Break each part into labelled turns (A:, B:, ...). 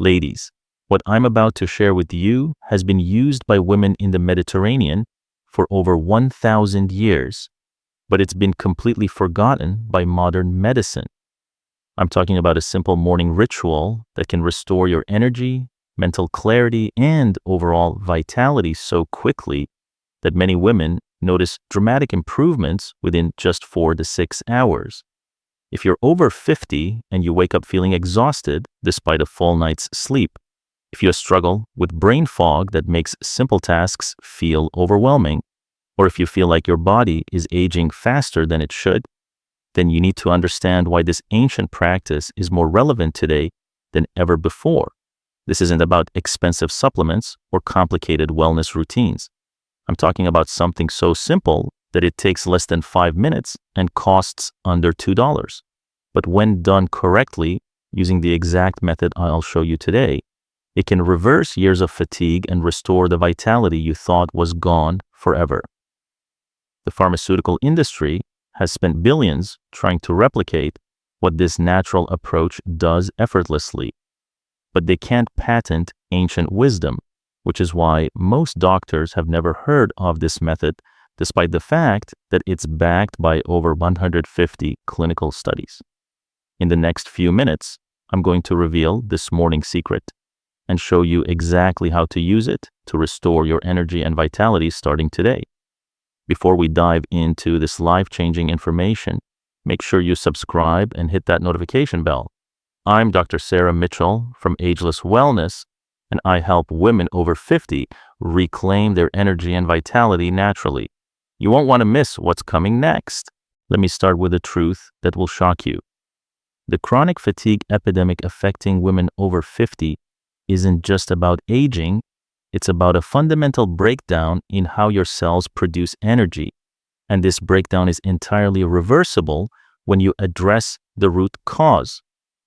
A: Ladies, what I'm about to share with you has been used by women in the Mediterranean for over 1,000 years, but it's been completely forgotten by modern medicine. I'm talking about a simple morning ritual that can restore your energy, mental clarity, and overall vitality so quickly that many women notice dramatic improvements within just 4 to 6 hours. If you're over 50 and you wake up feeling exhausted despite a full night's sleep, if you struggle with brain fog that makes simple tasks feel overwhelming, or if you feel like your body is aging faster than it should, then you need to understand why this ancient practice is more relevant today than ever before. This isn't about expensive supplements or complicated wellness routines. I'm talking about something so simple that it takes less than 5 minutes and costs under $2. But when done correctly, using the exact method I'll show you today, it can reverse years of fatigue and restore the vitality you thought was gone forever. The pharmaceutical industry has spent billions trying to replicate what this natural approach does effortlessly. But they can't patent ancient wisdom, which is why most doctors have never heard of this method, despite the fact that it's backed by over 150 clinical studies. In the next few minutes, I'm going to reveal this morning secret and show you exactly how to use it to restore your energy and vitality starting today. Before we dive into this life-changing information, make sure you subscribe and hit that notification bell. I'm Dr. Sarah Mitchell from Ageless Wellness, and I help women over 50 reclaim their energy and vitality naturally. You won't want to miss what's coming next. Let me start with a truth that will shock you. The chronic fatigue epidemic affecting women over 50 isn't just about aging, it's about a fundamental breakdown in how your cells produce energy. And this breakdown is entirely reversible when you address the root cause.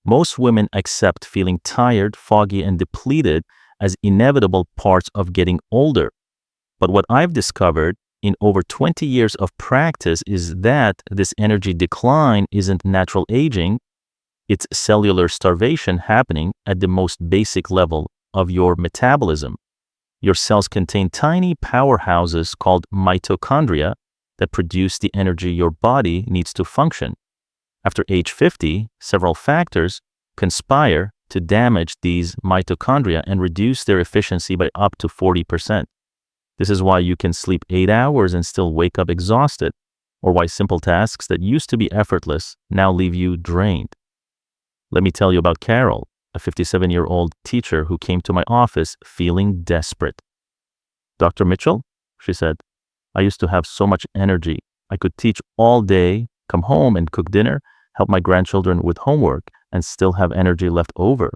A: Most women accept feeling tired, foggy, and depleted as inevitable parts of getting older. But what I've discovered in over 20 years of practice is that this energy decline isn't natural aging, it's cellular starvation happening at the most basic level of your metabolism. Your cells contain tiny powerhouses called mitochondria that produce the energy your body needs to function. After age 50, several factors conspire to damage these mitochondria and reduce their efficiency by up to 40%. This is why you can sleep 8 hours and still wake up exhausted, or why simple tasks that used to be effortless now leave you drained. Let me tell you about Carol, a 57-year-old teacher who came to my office feeling desperate. "Dr. Mitchell," she said, "I used to have so much energy. I could teach all day, come home and cook dinner, help my grandchildren with homework, and still have energy left over.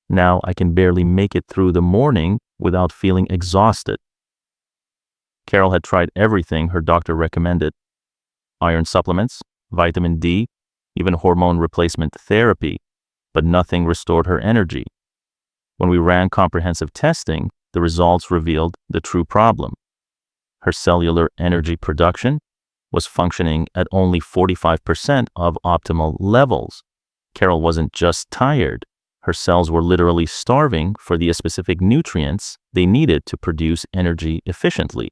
A: Now I can barely make it through the morning without feeling exhausted." Carol had tried everything her doctor recommended: iron supplements, vitamin D, even hormone replacement therapy, but nothing restored her energy. When we ran comprehensive testing, the results revealed the true problem. Her cellular energy production was functioning at only 45% of optimal levels. Carol wasn't just tired. Her cells were literally starving for the specific nutrients they needed to produce energy efficiently.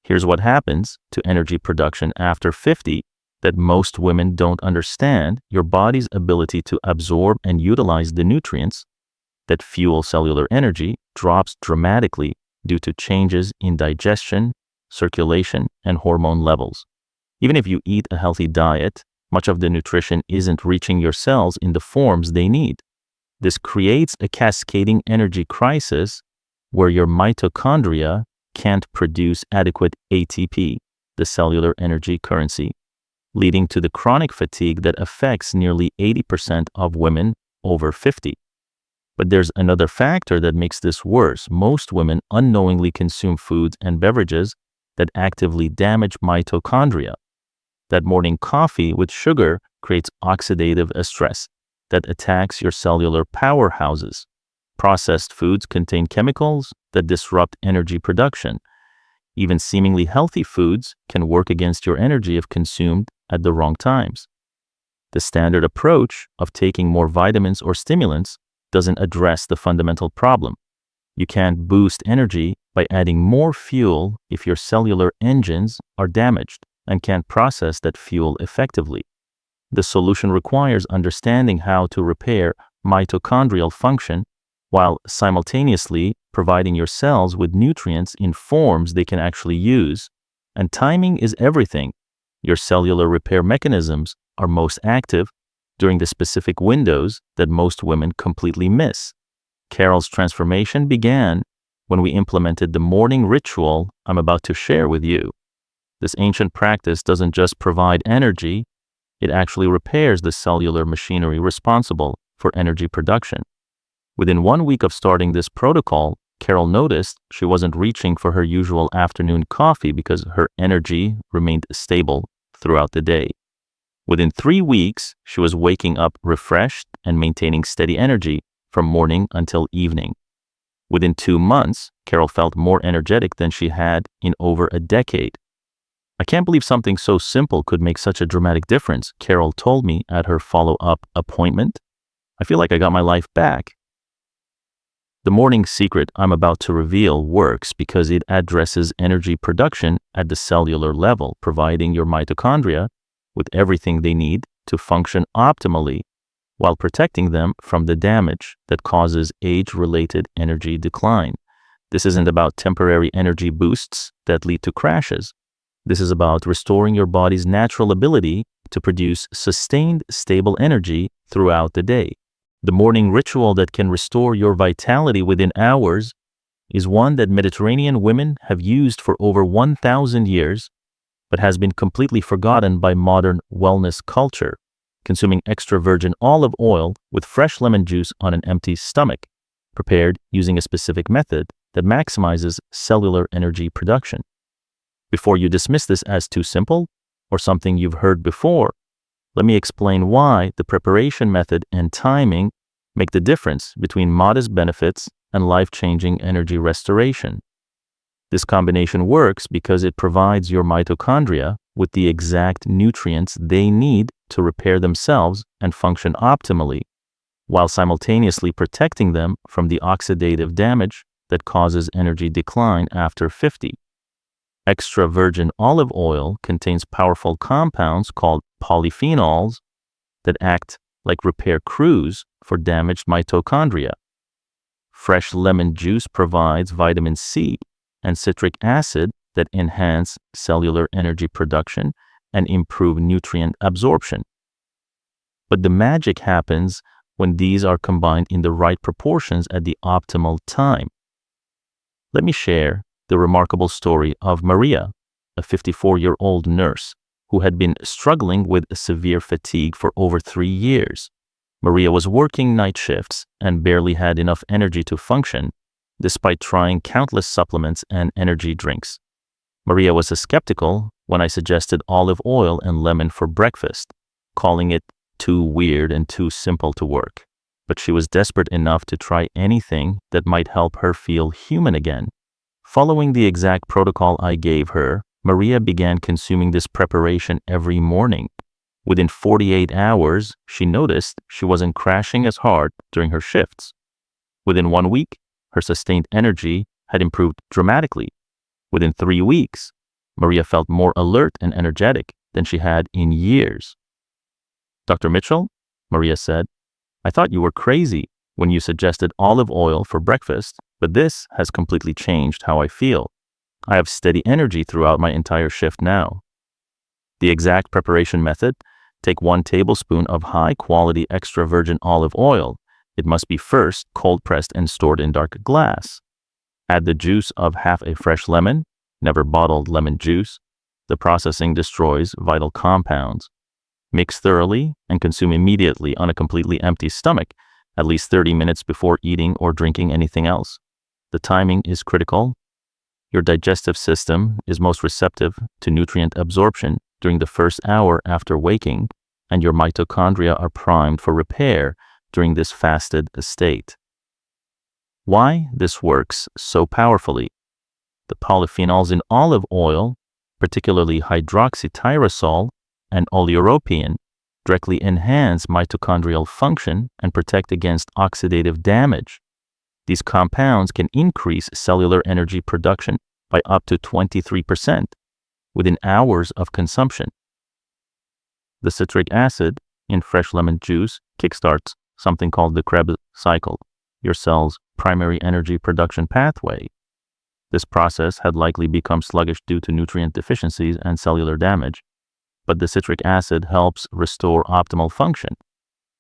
A: Here's what happens to energy production after 50 that most women don't understand: your body's ability to absorb and utilize the nutrients that fuel cellular energy drops dramatically due to changes in digestion, circulation, and hormone levels. Even if you eat a healthy diet, much of the nutrition isn't reaching your cells in the forms they need. This creates a cascading energy crisis where your mitochondria can't produce adequate ATP, the cellular energy currency, leading to the chronic fatigue that affects nearly 80% of women over 50. But there's another factor that makes this worse. Most women unknowingly consume foods and beverages that actively damage mitochondria. That morning coffee with sugar creates oxidative stress that attacks your cellular powerhouses. Processed foods contain chemicals that disrupt energy production. Even seemingly healthy foods can work against your energy if consumed at the wrong times. The standard approach of taking more vitamins or stimulants doesn't address the fundamental problem. You can't boost energy by adding more fuel if your cellular engines are damaged and can't process that fuel effectively. The solution requires understanding how to repair mitochondrial function while simultaneously providing your cells with nutrients in forms they can actually use. And timing is everything. Your cellular repair mechanisms are most active during the specific windows that most women completely miss. Carol's transformation began when we implemented the morning ritual I'm about to share with you. This ancient practice doesn't just provide energy, it actually repairs the cellular machinery responsible for energy production. Within 1 week of starting this protocol, Carol noticed she wasn't reaching for her usual afternoon coffee because her energy remained stable throughout the day. Within 3 weeks, she was waking up refreshed and maintaining steady energy from morning until evening. Within 2 months, Carol felt more energetic than she had in over a decade. I can't believe something so simple could make such a dramatic difference, Carol told me at her follow-up appointment. I feel like I got my life back. The morning secret I'm about to reveal works because it addresses energy production at the cellular level, providing your mitochondria with everything they need to function optimally while protecting them from the damage that causes age-related energy decline. This isn't about temporary energy boosts that lead to crashes. This is about restoring your body's natural ability to produce sustained, stable energy throughout the day. The morning ritual that can restore your vitality within hours is one that Mediterranean women have used for over 1,000 years, but has been completely forgotten by modern wellness culture. Consuming extra virgin olive oil with fresh lemon juice on an empty stomach, prepared using a specific method that maximizes cellular energy production. Before you dismiss this as too simple or something you've heard before, let me explain why the preparation method and timing make the difference between modest benefits and life-changing energy restoration. This combination works because it provides your mitochondria with the exact nutrients they need to repair themselves and function optimally, while simultaneously protecting them from the oxidative damage that causes energy decline after 50. Extra virgin olive oil contains powerful compounds called polyphenols that act like repair crews for damaged mitochondria. Fresh lemon juice provides vitamin C and citric acid that enhance cellular energy production and improve nutrient absorption. But the magic happens when these are combined in the right proportions at the optimal time. Let me share the remarkable story of Maria, a 54-year-old nurse who had been struggling with severe fatigue for over 3 years. Maria was working night shifts and barely had enough energy to function, despite trying countless supplements and energy drinks. Maria was skeptical when I suggested olive oil and lemon for breakfast, calling it too weird and too simple to work. But she was desperate enough to try anything that might help her feel human again. Following the exact protocol I gave her, Maria began consuming this preparation every morning. Within 48 hours, she noticed she wasn't crashing as hard during her shifts. Within 1 week, her sustained energy had improved dramatically. Within 3 weeks, Maria felt more alert and energetic than she had in years. "Dr. Mitchell," Maria said, "I thought you were crazy when you suggested olive oil for breakfast, but this has completely changed how I feel. I have steady energy throughout my entire shift now." The exact preparation method: take 1 tablespoon of high-quality extra virgin olive oil. It must be first cold-pressed and stored in dark glass. Add the juice of half a fresh lemon, never bottled lemon juice. The processing destroys vital compounds. Mix thoroughly and consume immediately on a completely empty stomach, at least 30 minutes before eating or drinking anything else. The timing is critical. Your digestive system is most receptive to nutrient absorption during the first hour after waking, and your mitochondria are primed for repair during this fasted state. Why this works so powerfully? The polyphenols in olive oil, particularly hydroxytyrosol and oleuropein, directly enhance mitochondrial function and protect against oxidative damage. These compounds can increase cellular energy production by up to 23% within hours of consumption. The citric acid in fresh lemon juice kickstarts something called the Krebs cycle, your cell's primary energy production pathway. This process had likely become sluggish due to nutrient deficiencies and cellular damage, but the citric acid helps restore optimal function.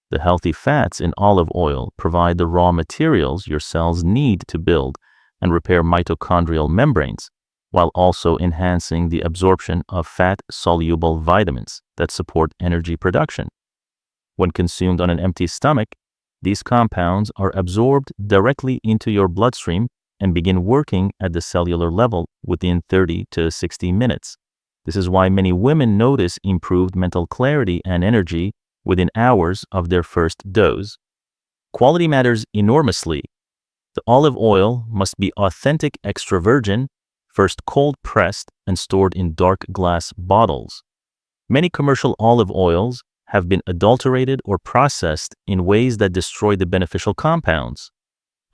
A: The healthy fats in olive oil provide the raw materials your cells need to build and repair mitochondrial membranes, while also enhancing the absorption of fat-soluble vitamins that support energy production. When consumed on an empty stomach, these compounds are absorbed directly into your bloodstream and begin working at the cellular level within 30 to 60 minutes. This is why many women notice improved mental clarity and energy within hours of their first dose. Quality matters enormously. The olive oil must be authentic extra virgin, first cold pressed and stored in dark glass bottles. Many commercial olive oils have been adulterated or processed in ways that destroy the beneficial compounds.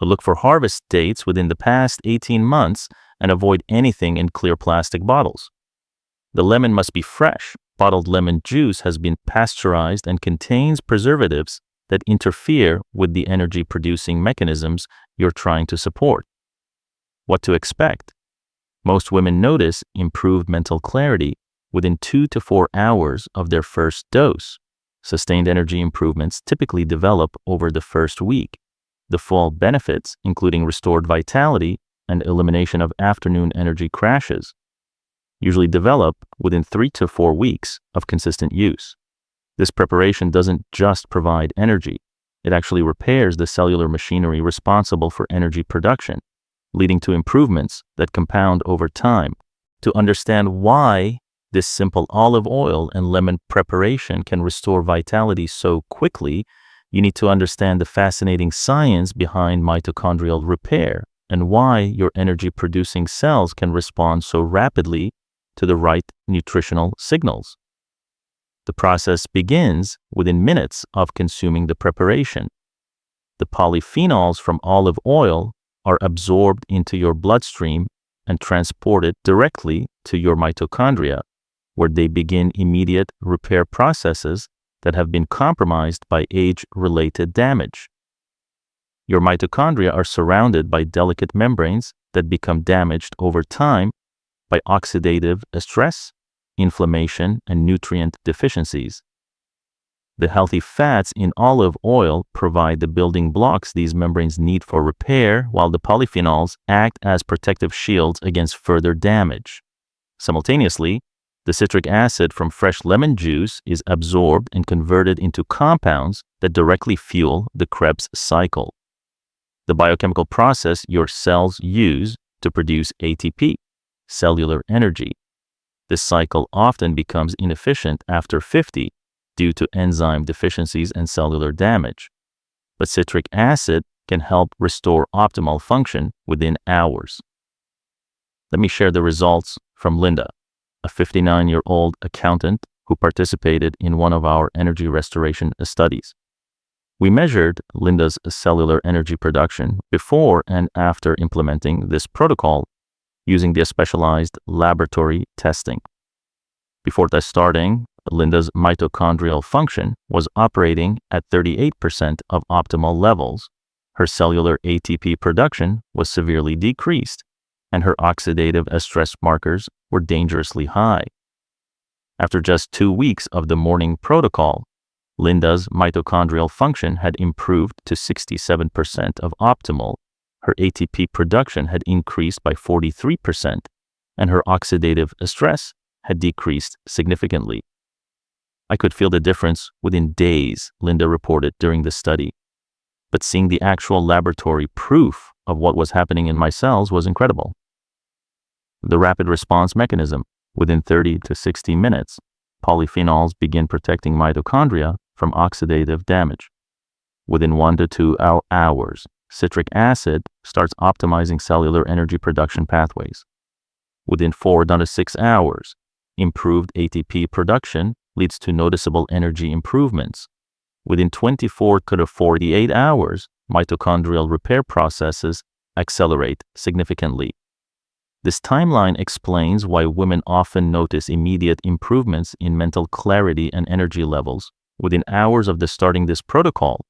A: Look for harvest dates within the past 18 months and avoid anything in clear plastic bottles. The lemon must be fresh. Bottled lemon juice has been pasteurized and contains preservatives that interfere with the energy-producing mechanisms you're trying to support. What to expect? Most women notice improved mental clarity within 2 to 4 hours of their first dose. Sustained energy improvements typically develop over the first week. The full benefits, including restored vitality and elimination of afternoon energy crashes, usually develop within 3 to 4 weeks of consistent use. This preparation doesn't just provide energy, it actually repairs the cellular machinery responsible for energy production, leading to improvements that compound over time. To understand why this simple olive oil and lemon preparation can restore vitality so quickly, you need to understand the fascinating science behind mitochondrial repair and why your energy-producing cells can respond so rapidly to the right nutritional signals. The process begins within minutes of consuming the preparation. The polyphenols from olive oil are absorbed into your bloodstream and transported directly to your mitochondria, where they begin immediate repair processes that have been compromised by age-related damage. Your mitochondria are surrounded by delicate membranes that become damaged over time by oxidative stress, inflammation, and nutrient deficiencies. The healthy fats in olive oil provide the building blocks these membranes need for repair, while the polyphenols act as protective shields against further damage. Simultaneously, the citric acid from fresh lemon juice is absorbed and converted into compounds that directly fuel the Krebs cycle, the biochemical process your cells use to produce ATP, cellular energy. This cycle often becomes inefficient after 50 due to enzyme deficiencies and cellular damage, but citric acid can help restore optimal function within hours. Let me share the results from Linda, a 59-year-old accountant who participated in one of our energy restoration studies. We measured Linda's cellular energy production before and after implementing this protocol using the specialized laboratory testing. Before starting, Linda's mitochondrial function was operating at 38% of optimal levels. Her cellular ATP production was severely decreased, and her oxidative stress markers were dangerously high. After just 2 weeks of the morning protocol, Linda's mitochondrial function had improved to 67% of optimal, her ATP production had increased by 43%, and her oxidative stress had decreased significantly. I could feel the difference within days, Linda reported during the study. But seeing the actual laboratory proof of what was happening in my cells was incredible. The rapid response mechanism. Within 30 to 60 minutes, polyphenols begin protecting mitochondria from oxidative damage. Within 1 to 2 hours, citric acid starts optimizing cellular energy production pathways. Within 4 to 6 hours, improved ATP production leads to noticeable energy improvements. Within 24 to 48 hours, mitochondrial repair processes accelerate significantly. This timeline explains why women often notice immediate improvements in mental clarity and energy levels within hours of starting this protocol,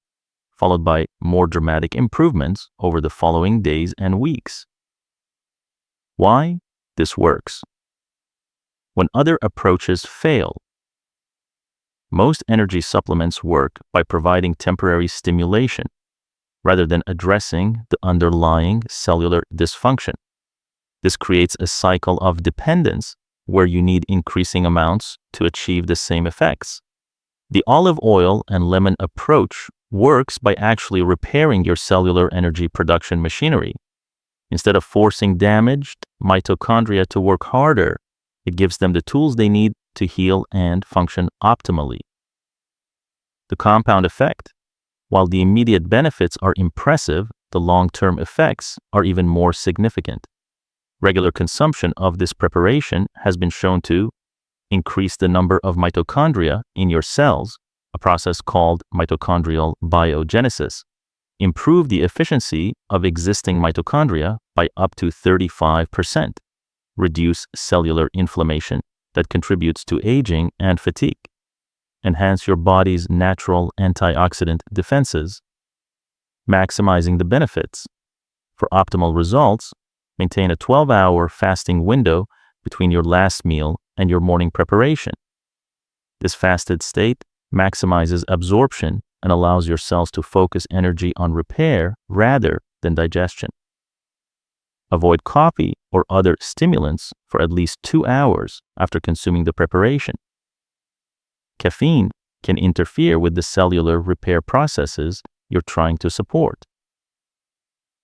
A: followed by more dramatic improvements over the following days and weeks. Why this works? When other approaches fail, most energy supplements work by providing temporary stimulation rather than addressing the underlying cellular dysfunction. This creates a cycle of dependence where you need increasing amounts to achieve the same effects. The olive oil and lemon approach works by actually repairing your cellular energy production machinery. Instead of forcing damaged mitochondria to work harder, it gives them the tools they need to heal and function optimally. The compound effect. While the immediate benefits are impressive, the long-term effects are even more significant. Regular consumption of this preparation has been shown to increase the number of mitochondria in your cells, a process called mitochondrial biogenesis, improve the efficiency of existing mitochondria by up to 35%, reduce cellular inflammation that contributes to aging and fatigue, enhance your body's natural antioxidant defenses, maximizing the benefits. For optimal results, maintain a 12-hour fasting window between your last meal and your morning preparation. This fasted state maximizes absorption and allows your cells to focus energy on repair rather than digestion. Avoid coffee or other stimulants for at least 2 hours after consuming the preparation. Caffeine can interfere with the cellular repair processes you're trying to support.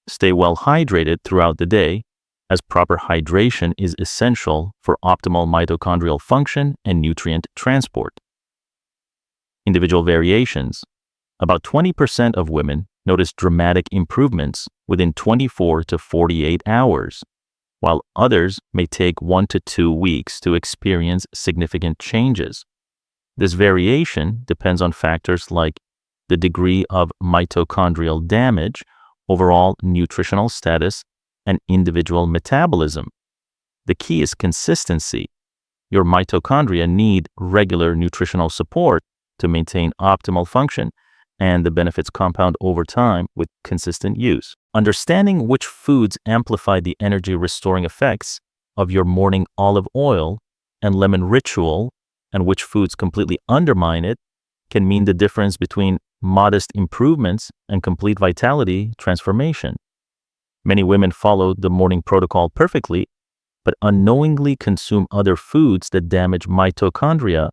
A: Stay well hydrated throughout the day, as proper hydration is essential for optimal mitochondrial function and nutrient transport. Individual variations. About 20% of women notice dramatic improvements within 24 to 48 hours, while others may take 1 to 2 weeks to experience significant changes. This variation depends on factors like the degree of mitochondrial damage, overall nutritional status, and individual metabolism. The key is consistency. Your mitochondria need regular nutritional support to maintain optimal function, and the benefits compound over time with consistent use. Understanding which foods amplify the energy-restoring effects of your morning olive oil and lemon ritual and which foods completely undermine it can mean the difference between modest improvements and complete vitality transformation. Many women follow the morning protocol perfectly, but unknowingly consume other foods that damage mitochondria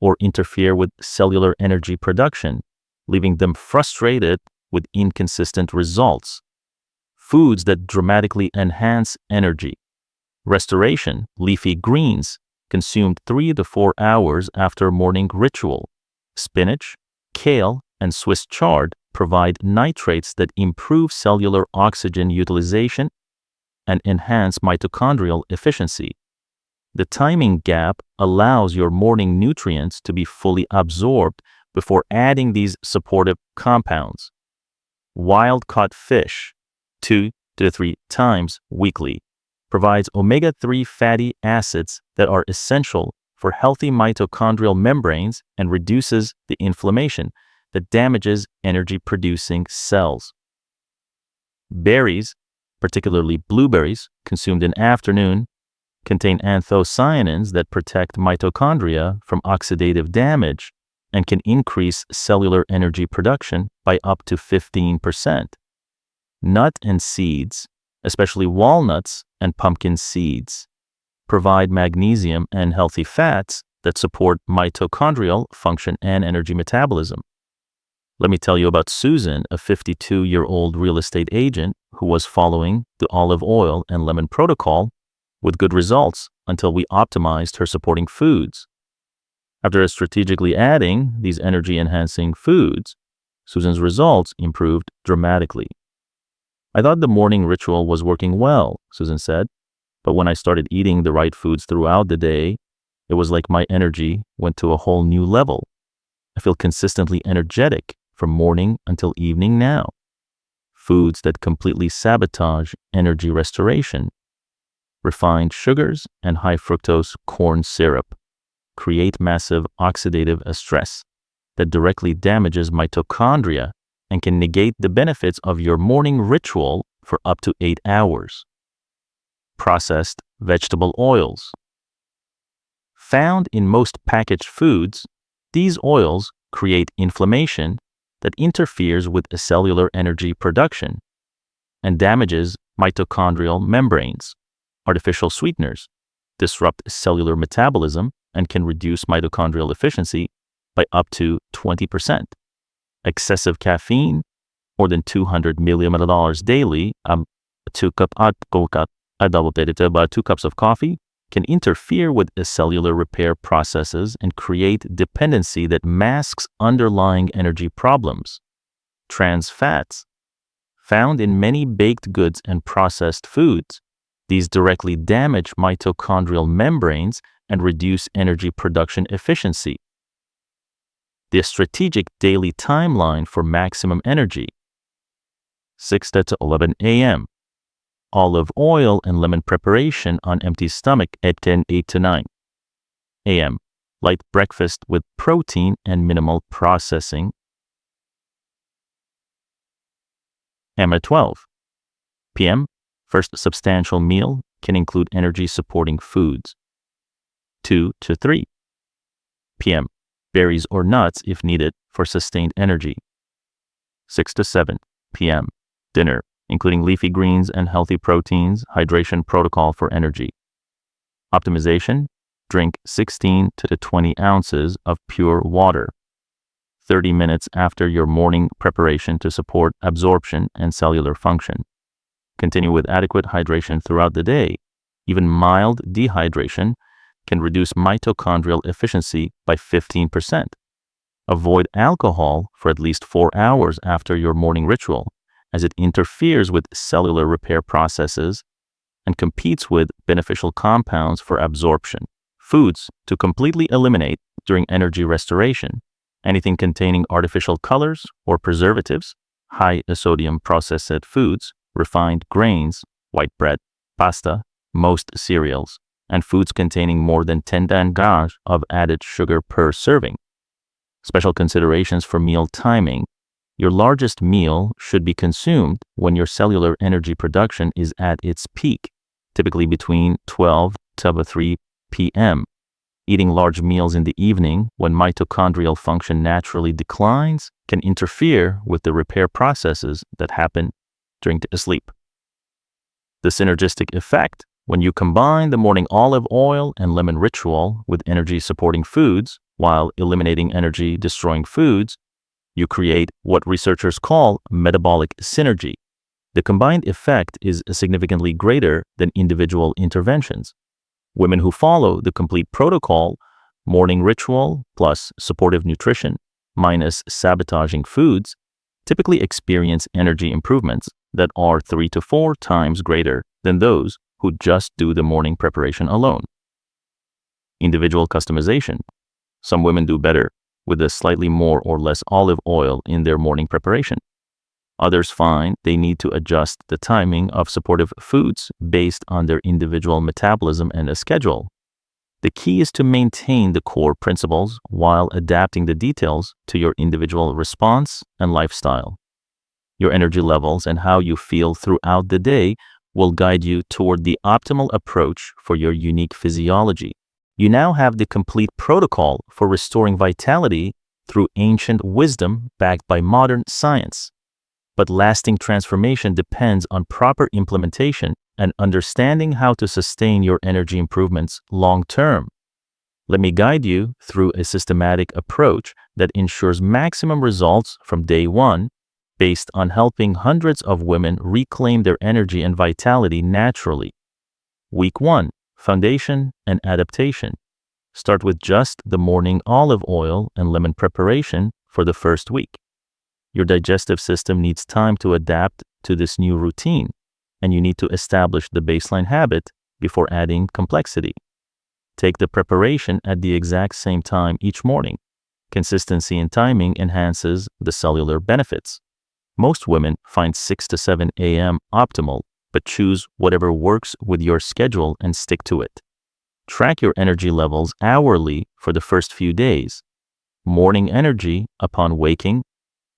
A: or interfere with cellular energy production, leaving them frustrated with inconsistent results. Foods that dramatically enhance energy. Restoration, leafy greens, consumed 3 to 4 hours after morning ritual. Spinach, kale, and Swiss chard provide nitrates that improve cellular oxygen utilization and enhance mitochondrial efficiency. The timing gap allows your morning nutrients to be fully absorbed before adding these supportive compounds. Wild-caught fish, 2 to 3 times weekly, provides omega-3 fatty acids that are essential for healthy mitochondrial membranes and reduces the inflammation that damages energy-producing cells. Berries, particularly blueberries, consumed in afternoon, contain anthocyanins that protect mitochondria from oxidative damage and can increase cellular energy production by up to 15%. Nut and seeds, especially walnuts and pumpkin seeds, provide magnesium and healthy fats that support mitochondrial function and energy metabolism. Let me tell you about Susan, a 52-year-old real estate agent who was following the olive oil and lemon protocol with good results until we optimized her supporting foods. After strategically adding these energy-enhancing foods, Susan's results improved dramatically. I thought the morning ritual was working well, Susan said, but when I started eating the right foods throughout the day, It was like my energy went to a whole new level. I feel consistently energetic from morning until evening now. Foods that completely sabotage energy restoration. Refined sugars and high fructose corn syrup create massive oxidative stress that directly damages mitochondria and can negate the benefits of your morning ritual for up to 8 hours. Processed vegetable oils. Found in most packaged foods, these oils create inflammation that interferes with cellular energy production and damages mitochondrial membranes. Artificial sweeteners disrupt cellular metabolism and can reduce mitochondrial efficiency by up to 20%. Excessive caffeine, more than 200 milliliters daily, 2 cups of coffee, can interfere with cellular repair processes and create dependency that masks underlying energy problems. Trans fats, found in many baked goods and processed foods, these directly damage mitochondrial membranes and reduce energy production efficiency. The strategic daily timeline for maximum energy: 6 to 11 a.m. Olive oil and lemon preparation on empty stomach at 8 to 9 a.m. Light breakfast with protein and minimal processing. At 12 p.m. First substantial meal can include energy-supporting foods. 2 to 3 p.m. Berries or nuts if needed for sustained energy. 6 to 7 p.m. Dinner, including leafy greens and healthy proteins, hydration protocol for energy. Optimization: drink 16 to 20 ounces of pure water 30 minutes after your morning preparation to support absorption and cellular function. Continue with adequate hydration throughout the day. Even mild dehydration can reduce mitochondrial efficiency by 15%. Avoid alcohol for at least 4 hours after your morning ritual, as it interferes with cellular repair processes and competes with beneficial compounds for absorption. Foods to completely eliminate during energy restoration: anything containing artificial colors or preservatives, high sodium processed foods, refined grains, white bread, pasta, most cereals, and foods containing more than 10 grams of added sugar per serving. Special considerations for meal timing: your largest meal should be consumed when your cellular energy production is at its peak, typically between 12 to 3 p.m. Eating large meals in the evening when mitochondrial function naturally declines can interfere with the repair processes that happen during sleep. The synergistic effect: when you combine the morning olive oil and lemon ritual with energy-supporting foods while eliminating energy-destroying foods, you create what researchers call metabolic synergy. The combined effect is significantly greater than individual interventions. Women who follow the complete protocol, morning ritual plus supportive nutrition minus sabotaging foods, typically experience energy improvements that are 3 to 4 times greater than those who just do the morning preparation alone. Individual customization: some women do better with a slightly more or less olive oil in their morning preparation. Others find they need to adjust the timing of supportive foods based on their individual metabolism and a schedule. The key is to maintain the core principles while adapting the details to your individual response and lifestyle. Your energy levels and how you feel throughout the day will guide you toward the optimal approach for your unique physiology. You now have the complete protocol for restoring vitality through ancient wisdom backed by modern science. But lasting transformation depends on proper implementation and understanding how to sustain your energy improvements long term. Let me guide you through a systematic approach that ensures maximum results from day one, based on helping hundreds of women reclaim their energy and vitality naturally. Week 1: Foundation and Adaptation. Start with just the morning olive oil and lemon preparation for the first week. Your digestive system needs time to adapt to this new routine, and you need to establish the baseline habit before adding complexity. Take the preparation at the exact same time each morning. Consistency in timing enhances the cellular benefits. Most women find 6 to 7 a.m. optimal, but choose whatever works with your schedule and stick to it. Track your energy levels hourly for the first few days. Morning energy upon waking,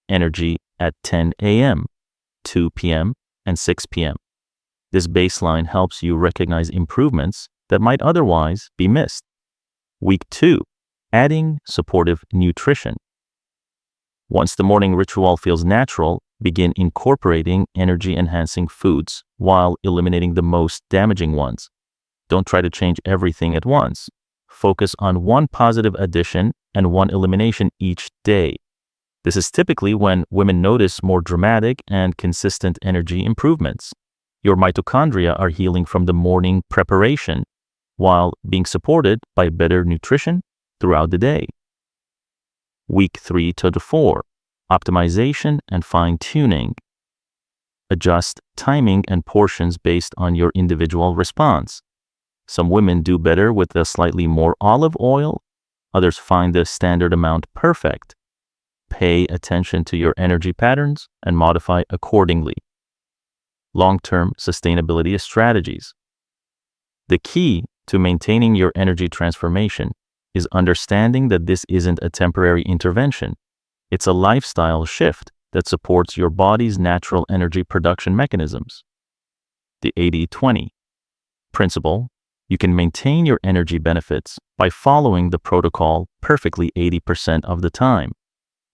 A: energy at 10 a.m., 2 p.m., and 6 p.m. This baseline helps you recognize improvements that might otherwise be missed. Week 2, adding supportive nutrition. Once the morning ritual feels natural, begin incorporating energy-enhancing foods while eliminating the most damaging ones. Don't try to change everything at once. Focus on one positive addition and one elimination each day. This is typically when women notice more dramatic and consistent energy improvements. Your mitochondria are healing from the morning preparation while being supported by better nutrition throughout the day. Week 3 to 4, optimization and fine-tuning. Adjust timing and portions based on your individual response. Some women do better with a slightly more olive oil. Others find the standard amount perfect. Pay attention to your energy patterns and modify accordingly. Long-term sustainability strategies. The key to maintaining your energy transformation is understanding that this isn't a temporary intervention. It's a lifestyle shift that supports your body's natural energy production mechanisms. The 80-20 principle. You can maintain your energy benefits by following the protocol perfectly 80% of the time.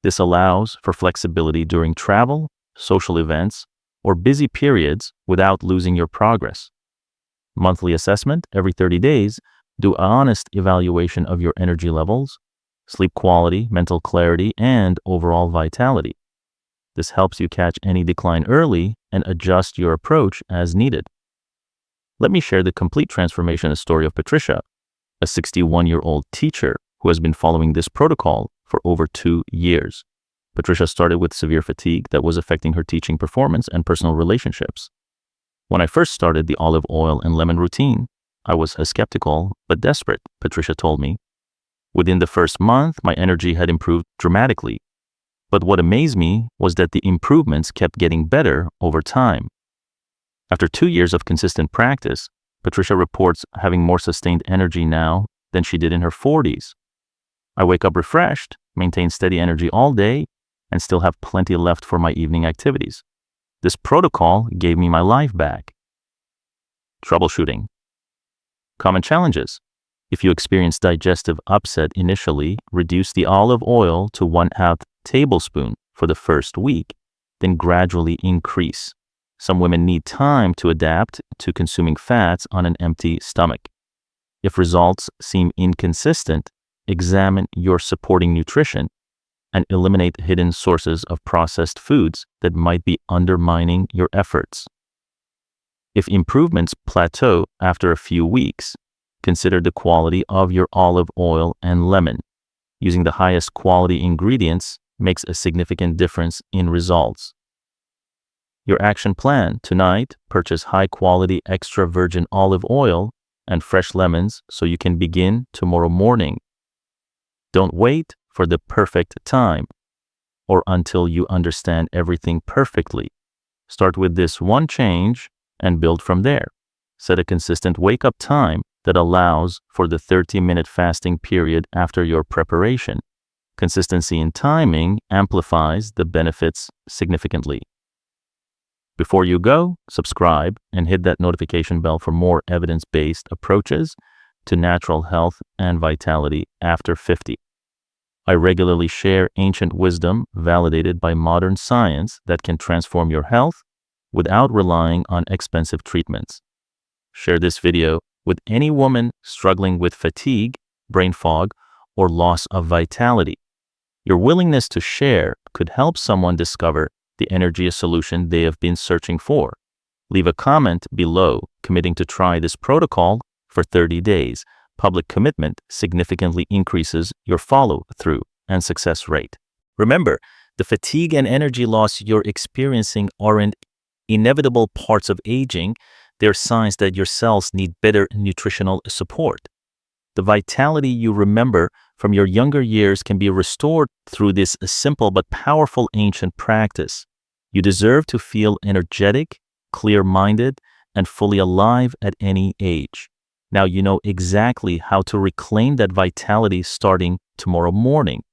A: This allows for flexibility during travel, social events, or busy periods without losing your progress. Monthly assessment every 30 days. Do an honest evaluation of your energy levels, sleep quality, mental clarity, and overall vitality. This helps you catch any decline early and adjust your approach as needed. Let me share the complete transformation story of Patricia, a 61-year-old teacher who has been following this protocol for over 2 years. Patricia started with severe fatigue that was affecting her teaching performance and personal relationships. When I first started the olive oil and lemon routine, I was skeptical but desperate, Patricia told me. Within the first month, my energy had improved dramatically. But what amazed me was that the improvements kept getting better over time. After 2 years of consistent practice, Patricia reports having more sustained energy now than she did in her 40s. I wake up refreshed, maintain steady energy all day, and still have plenty left for my evening activities. This protocol gave me my life back. Troubleshooting. Common challenges. If you experience digestive upset initially, reduce the olive oil to 1/2 tablespoon for the first week, then gradually increase. Some women need time to adapt to consuming fats on an empty stomach. If results seem inconsistent, examine your supporting nutrition and eliminate hidden sources of processed foods that might be undermining your efforts. If improvements plateau after a few weeks, consider the quality of your olive oil and lemon. Using the highest quality ingredients makes a significant difference in results. Your action plan tonight: purchase high-quality extra virgin olive oil and fresh lemons so you can begin tomorrow morning. Don't wait for the perfect time or until you understand everything perfectly. Start with this one change and build from there. Set a consistent wake-up time that allows for the 30-minute fasting period after your preparation. Consistency in timing amplifies the benefits significantly. Before you go, subscribe and hit that notification bell for more evidence-based approaches to natural health and vitality after 50. I regularly share ancient wisdom validated by modern science that can transform your health without relying on expensive treatments. Share this video with any woman struggling with fatigue, brain fog, or loss of vitality. Your willingness to share could help someone discover the energy solution they have been searching for. Leave a comment below committing to try this protocol for 30 days. Public commitment significantly increases your follow-through and success rate. Remember, the fatigue and energy loss you're experiencing aren't inevitable parts of aging. They're signs that your cells need better nutritional support. The vitality you remember from your younger years can be restored through this simple but powerful ancient practice. You deserve to feel energetic, clear-minded, and fully alive at any age. Now you know exactly how to reclaim that vitality starting tomorrow morning.